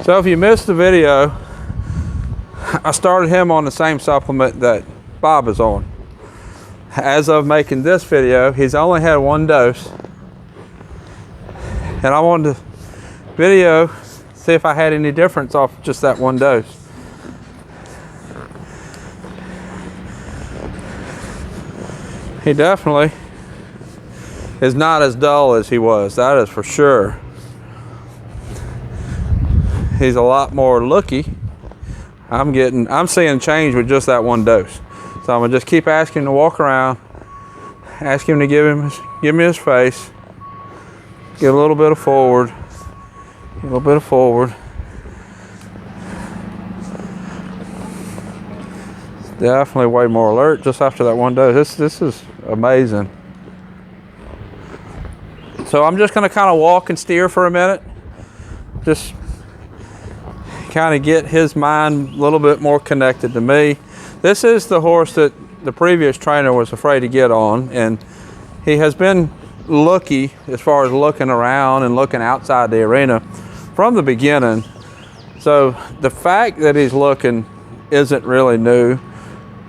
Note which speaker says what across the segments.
Speaker 1: So if you missed the video, I started him on the same supplement that Bob is on. As of making this video, he's only had one dose. And I wanted to video, see if I had any difference off just that one dose. He definitely is not as dull as he was, that is for sure. He's a lot more looky. I'm seeing change with just that one dose. So I'm gonna just keep asking him to walk around, ask him to give me his face, get a little bit of forward, a little bit of forward. Definitely way more alert just after that one dose. This is amazing. So I'm just gonna kind of walk and steer for a minute. Just kind of get his mind a little bit more connected to me. This is the horse that the previous trainer was afraid to get on, and he has been looky as far as looking around and looking outside the arena from the beginning. So the fact that he's looking isn't really new,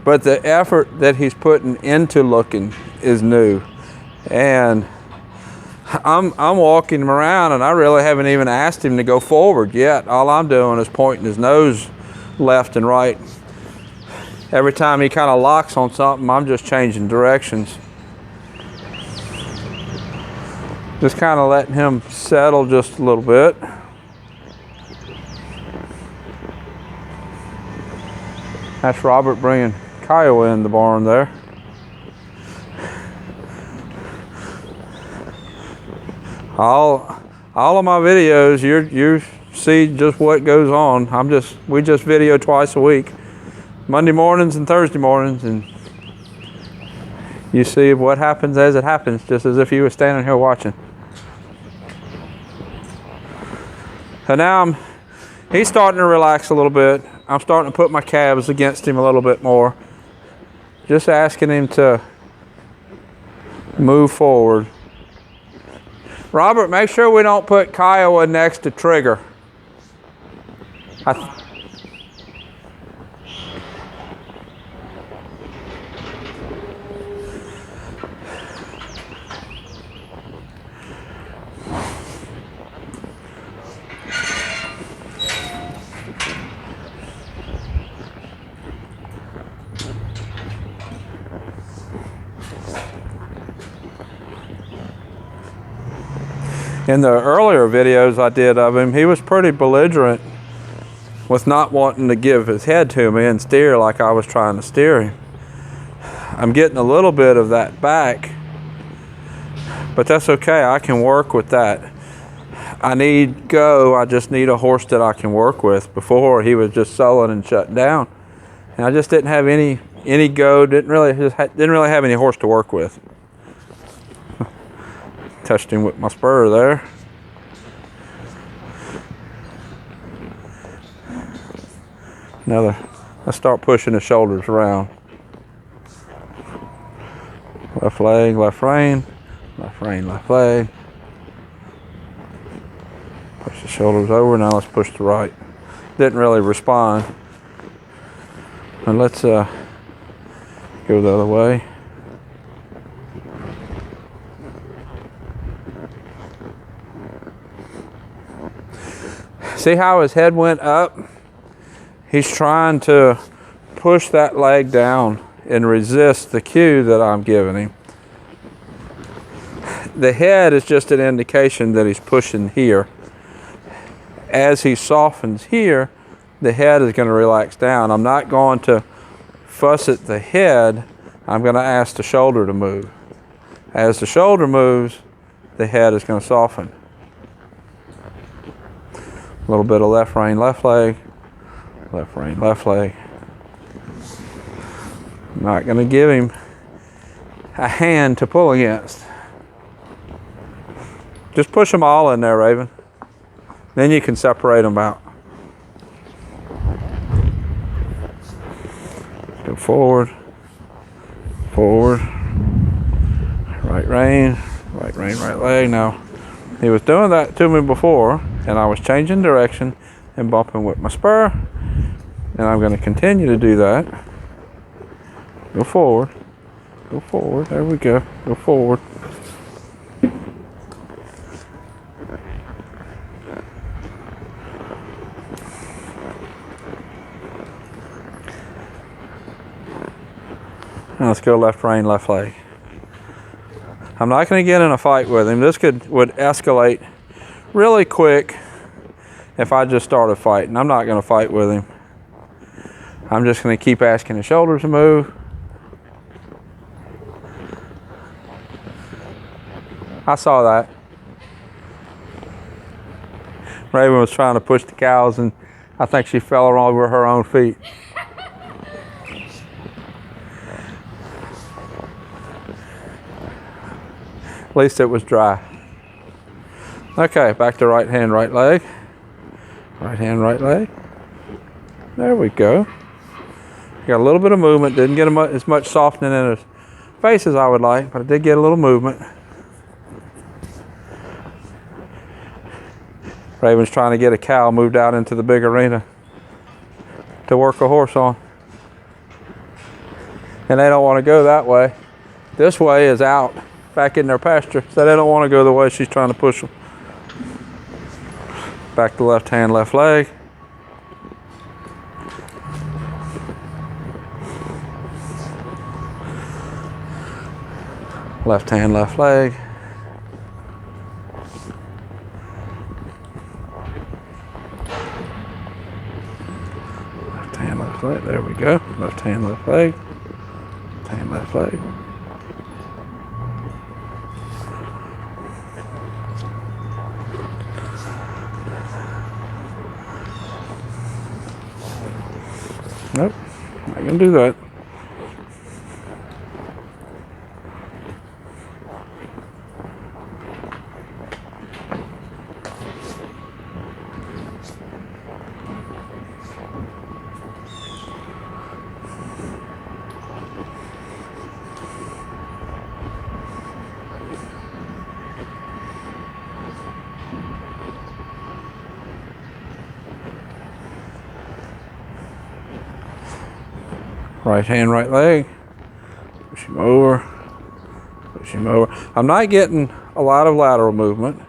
Speaker 1: but the effort that he's putting into looking is new. And I'm walking him around, and I really haven't even asked him to go forward yet. All I'm doing is pointing his nose left and right. Every time he kind of locks on something, I'm just changing directions. Just kind of letting him settle just a little bit. That's Robert bringing Kiowa in the barn there. All of my videos, you see just what goes on. We just video twice a week, Monday mornings and Thursday mornings, and you see what happens as it happens, just as if you were standing here watching. So now he's starting to relax a little bit. I'm starting to put my calves against him a little bit more, just asking him to move forward. Robert, make sure we don't put Kiowa next to Trigger. In the earlier videos I did of him, he was pretty belligerent with not wanting to give his head to me and steer like I was trying to steer him. I'm getting a little bit of that back, but that's okay. I can work with that. I just need a horse that I can work with. Before, he was just sullen and shut down, and I just didn't have any go. Didn't really have any horse to work with. Touched him with my spur there. Let's start pushing his shoulders around. Left leg, left rein, left rein, left leg. Push the shoulders over. Now let's push the right. Didn't really respond. And let's go the other way. See how his head went up? He's trying to push that leg down and resist the cue that I'm giving him. The head is just an indication that he's pushing here. As he softens here, the head is going to relax down. I'm not going to fuss at the head. I'm going to ask the shoulder to move. As the shoulder moves, the head is going to soften. A little bit of left rein, left leg, left rein, left leg. I'm not going to give him a hand to pull against. Just push them all in there, Raven. Then you can separate them out. Go forward, forward, right rein, right leg. Now, he was doing that to me before, and I was changing direction, and bumping with my spur. And I'm going to continue to do that. Go forward. Go forward. There we go. Go forward. Now let's go left rein, left leg. I'm not going to get in a fight with him. This would escalate really quick if I just started fighting. I'm not going to fight with him. I'm just going to keep asking his shoulders to move. I saw that. Raven was trying to push the cows, and I think she fell over her own feet. At least it was dry. Okay, back to right hand, right leg. Right hand, right leg. There we go. Got a little bit of movement. Didn't get as much softening in his face as I would like, but I did get a little movement. Raven's trying to get a cow moved out into the big arena to work a horse on. And they don't want to go that way. This way is out, back in their pasture, so they don't want to go the way she's trying to push them. Back to left hand, left leg. Left hand, left leg. Left hand, left leg. There we go. Left hand, left leg. Left hand, left leg. Nope, not gonna do that. Right hand, right leg. Push him over. Push him over. I'm not getting a lot of lateral movement.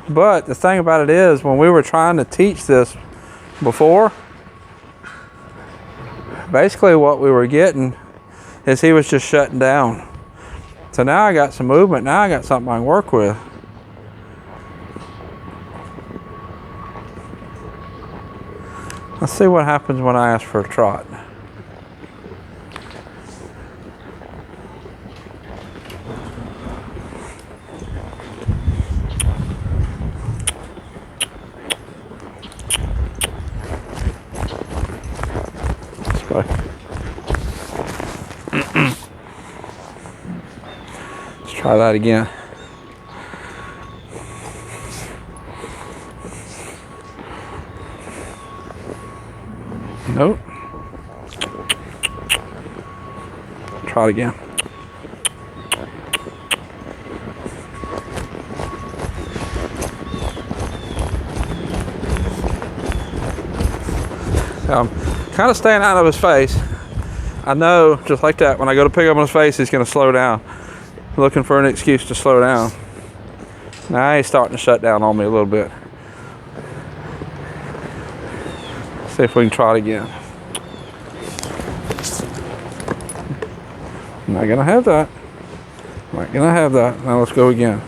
Speaker 1: But the thing about it is, when we were trying to teach this before, basically what we were getting is he was just shutting down. So now I got some movement. Now I got something I can work with. Let's see what happens when I ask for a trot. Let's try that again. Nope. Try it again. I'm kind of staying out of his face. I know, just like that, when I go to pick up on his face, he's going to slow down. Looking for an excuse to slow down. Now he's starting to shut down on me a little bit. See if we can try it again. I'm not going to have that. I'm not going to have that. Now let's go again.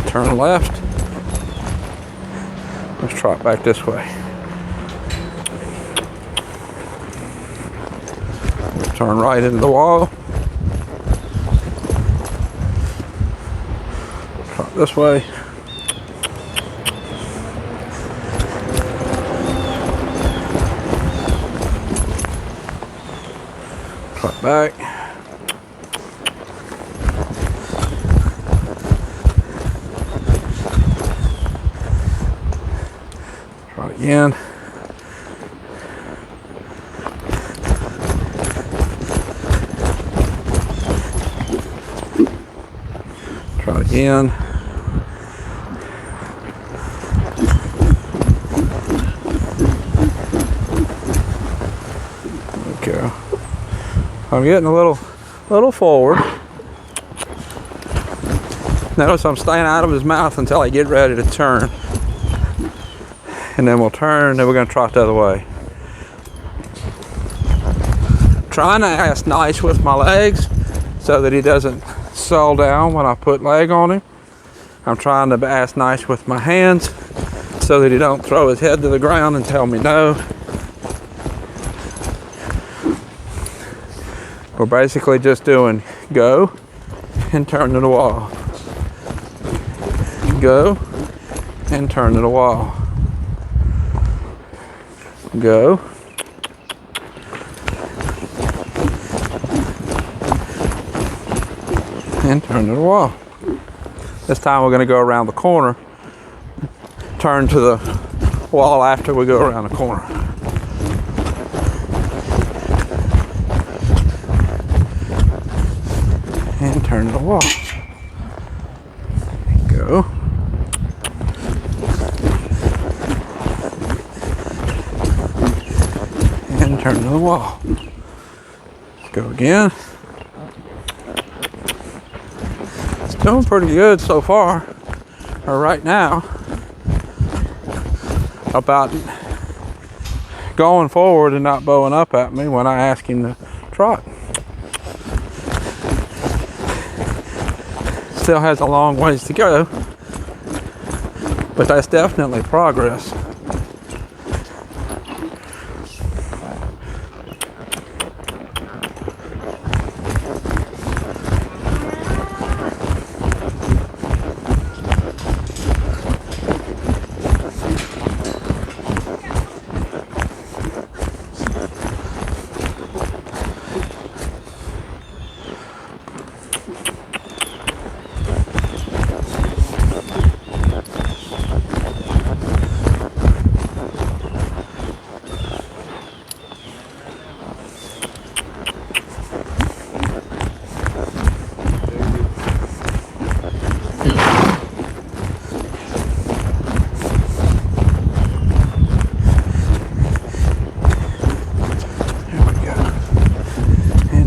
Speaker 1: Turn left. Let's trot back this way. Turn right into the wall. Trot this way. Trot back. again. Try it again. Okay. I'm getting a little forward. Notice I'm staying out of his mouth until I get ready to turn. And then we'll turn, then we're gonna trot the other way. Trying to ask nice with my legs so that he doesn't settle down when I put leg on him. I'm trying to ask nice with my hands so that he don't throw his head to the ground and tell me no. We're basically just doing go and turn to the wall. Go and turn to the wall. Go. And turn to the wall. This time we're going to go around the corner. Turn to the wall after we go around the corner. And turn to the wall. Go. And turn to the wall. Go again. It's doing pretty good so far, or right now, about going forward and not bowing up at me when I ask him to trot. Still has a long ways to go, but that's definitely progress.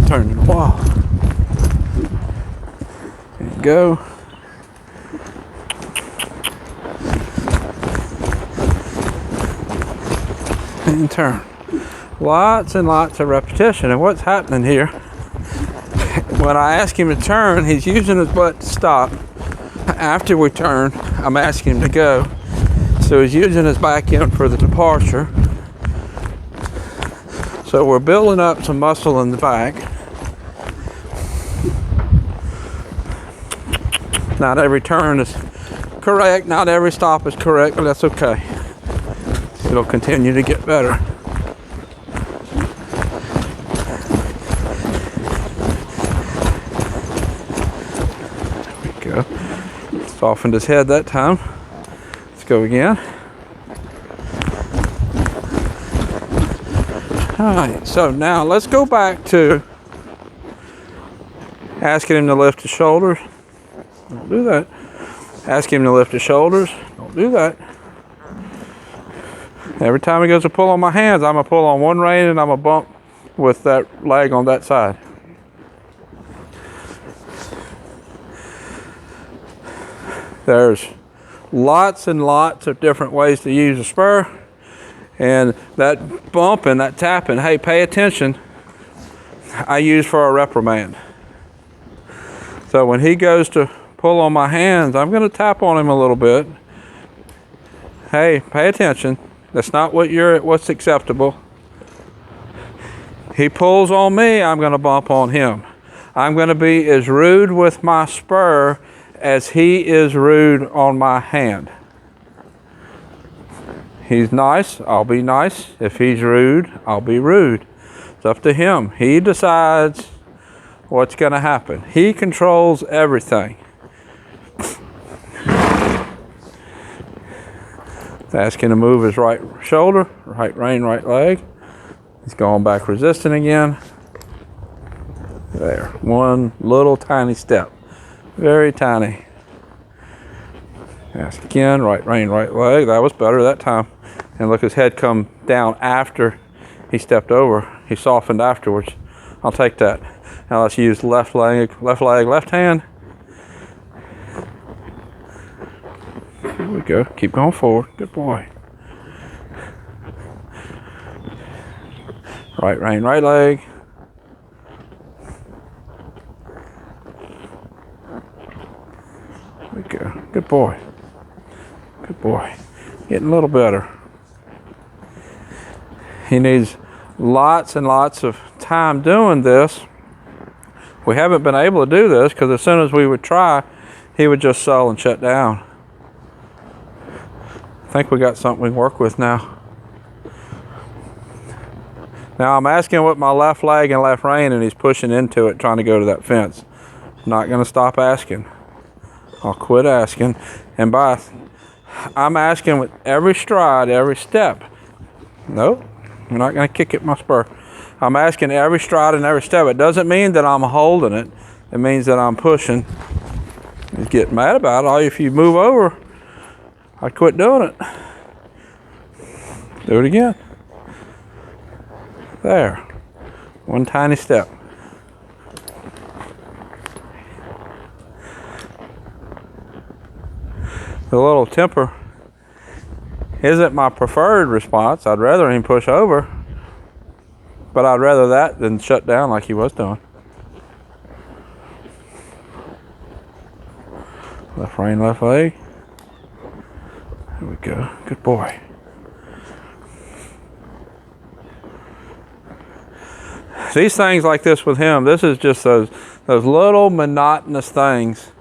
Speaker 1: Turn to the wall. And go. And turn. Lots and lots of repetition. And what's happening here, when I ask him to turn, he's using his butt to stop. After we turn, I'm asking him to go. So he's using his back end for the departure. So we're building up some muscle in the back. Not every turn is correct, not every stop is correct, but that's okay. It'll continue to get better. There we go. Softened his head that time. Let's go again. All right, so now let's go back to asking him to lift his shoulders. Don't do that. Ask him to lift his shoulders. Don't do that. Every time he goes to pull on my hands, I'm going to pull on one rein and I'm going to bump with that leg on that side. There's lots and lots of different ways to use a spur. And that bump and that tapping, hey, pay attention, I use for a reprimand. So when he goes to pull on my hands, I'm going to tap on him a little bit. Hey, pay attention. That's not what's acceptable. He pulls on me, I'm going to bump on him. I'm going to be as rude with my spur as he is rude on my hand. He's nice, I'll be nice. If he's rude, I'll be rude. It's up to him. He decides what's going to happen. He controls everything. Ask him to move his right shoulder, right rein, right leg. He's going back resistant again. There, one little tiny step, very tiny. Ask again, right rein, right leg. That was better that time. And look, his head come down after he stepped over. He softened afterwards. I'll take that. Now let's use left leg, left hand. Here we go. Keep going forward. Good boy. Right rein, right leg. There we go. Good boy. Good boy. Getting a little better. He needs lots and lots of time doing this. We haven't been able to do this because as soon as we would try, he would just sulk and shut down. I think we got something we can work with now. Now I'm asking with my left leg and left rein, and he's pushing into it, trying to go to that fence. I'm not going to stop asking. I'll quit asking. And I'm asking with every stride, every step. Nope, I'm not going to kick it with my spur. I'm asking every stride and every step. It doesn't mean that I'm holding it. It means that I'm pushing. He's getting mad about it. If you move over, I'd quit doing it. Do it again. There. One tiny step. The little temper isn't my preferred response. I'd rather him push over, but I'd rather that than shut down like he was doing. Left rein, left leg. There we go. Good boy. These things like this with him, this is just those little monotonous things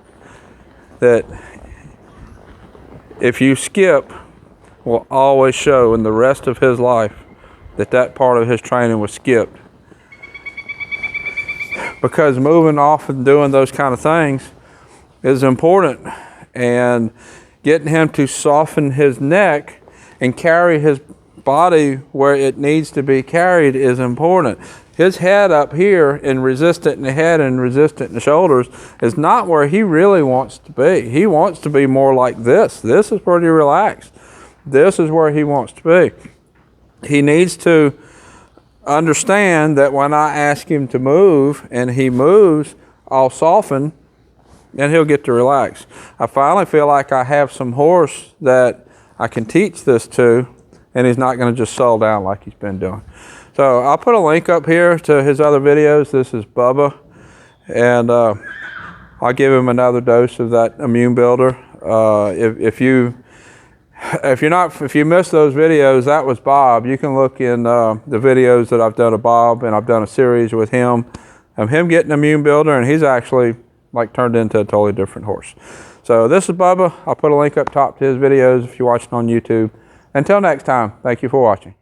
Speaker 1: that if you skip will always show in the rest of his life that part of his training was skipped. Because moving off and doing those kind of things is important, and getting him to soften his neck and carry his body where it needs to be carried is important. His head up here and resistant in the head and resistant in the shoulders is not where he really wants to be. He wants to be more like this. This is pretty relaxed. This is where he wants to be. He needs to understand that when I ask him to move and he moves, I'll soften and he'll get to relax. I finally feel like I have some horse that I can teach this to, and he's not going to just settle down like he's been doing. So I'll put a link up here to his other videos. This is Bubba, and I'll give him another dose of that immune builder. If you missed those videos, that was Bob. You can look in the videos that I've done of Bob, and I've done a series with him of him getting immune builder, and he's actually like turned into a totally different horse. So this is Bubba. I'll put a link up top to his videos if you're watching on YouTube. Until next time, thank you for watching.